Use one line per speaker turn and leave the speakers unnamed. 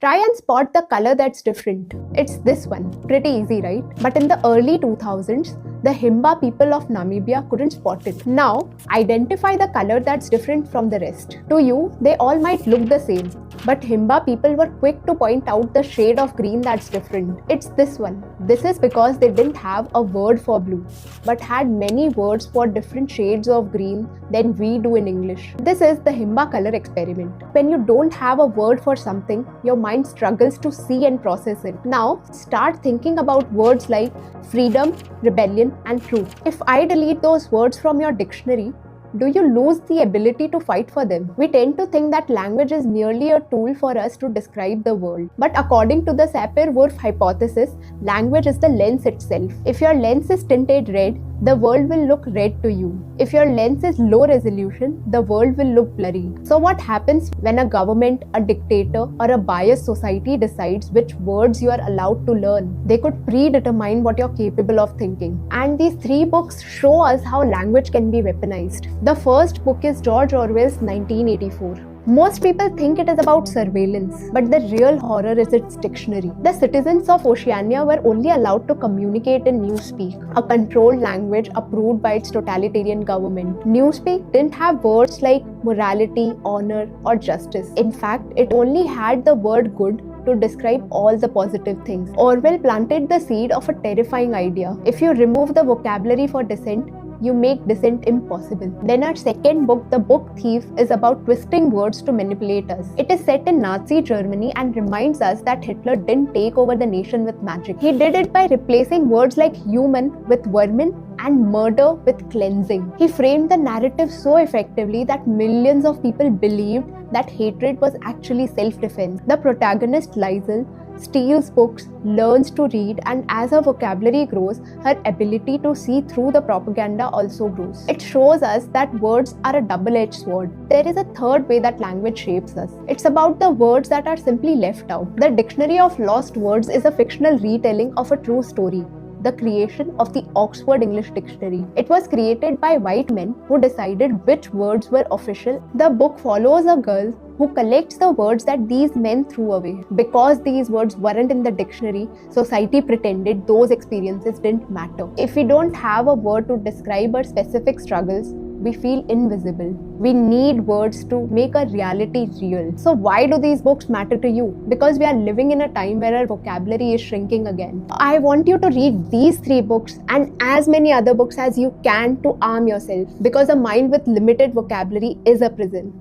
Try and spot the color that's different. It's this one. Pretty easy, right? But in the early 2000s, the Himba people of Namibia couldn't spot it. Now, identify the color that's different from the rest. To you, they all might look the same. But Himba people were quick to point out the shade of green that's different. It's this one. This is because they didn't have a word for blue, but had many words for different shades of green than we do in English. This is the Himba color experiment. When you don't have a word for something, your mind struggles to see and process it. Now, start thinking about words like freedom, rebellion, and truth. If I delete those words from your dictionary, do you lose the ability to fight for them? We tend to think that language is merely a tool for us to describe the world. But according to the Sapir-Whorf hypothesis, language is the lens itself. If your lens is tinted red, the world will look red to you. If your lens is low resolution, the world will look blurry. So what happens when a government, a dictator, or a biased society decides which words you are allowed to learn? They could predetermine what you're capable of thinking. And these 3 books show us how language can be weaponized. The first book is George Orwell's 1984. Most people think it is about surveillance, but the real horror is its dictionary. The citizens of Oceania were only allowed to communicate in Newspeak, a controlled language approved by its totalitarian government. Newspeak didn't have words like morality, honor, or justice. In fact, it only had the word good to describe all the positive things. Orwell planted the seed of a terrifying idea. If you remove the vocabulary for dissent, you make dissent impossible. Then our second book, The Book Thief, is about twisting words to manipulate us. It is set in Nazi Germany and reminds us that Hitler didn't take over the nation with magic. He did it by replacing words like human with vermin and murder with cleansing. He framed the narrative so effectively that millions of people believed that hatred was actually self-defense. The protagonist, Liesl, steals books, learns to read, and as her vocabulary grows, her ability to see through the propaganda also grows. It shows us that words are a double-edged sword. There is a third way that language shapes us. It's about the words that are simply left out. The Dictionary of Lost Words is a fictional retelling of a true story, the creation of the Oxford English Dictionary. It was created by white men who decided which words were official. The book follows a girl who collects the words that these men threw away. Because these words weren't in the dictionary, society pretended those experiences didn't matter. If we don't have a word to describe our specific struggles, we feel invisible. We need words to make a reality real. So why do these books matter to you? Because we are living in a time where our vocabulary is shrinking again. I want you to read these 3 books and as many other books as you can to arm yourself, because a mind with limited vocabulary is a prison.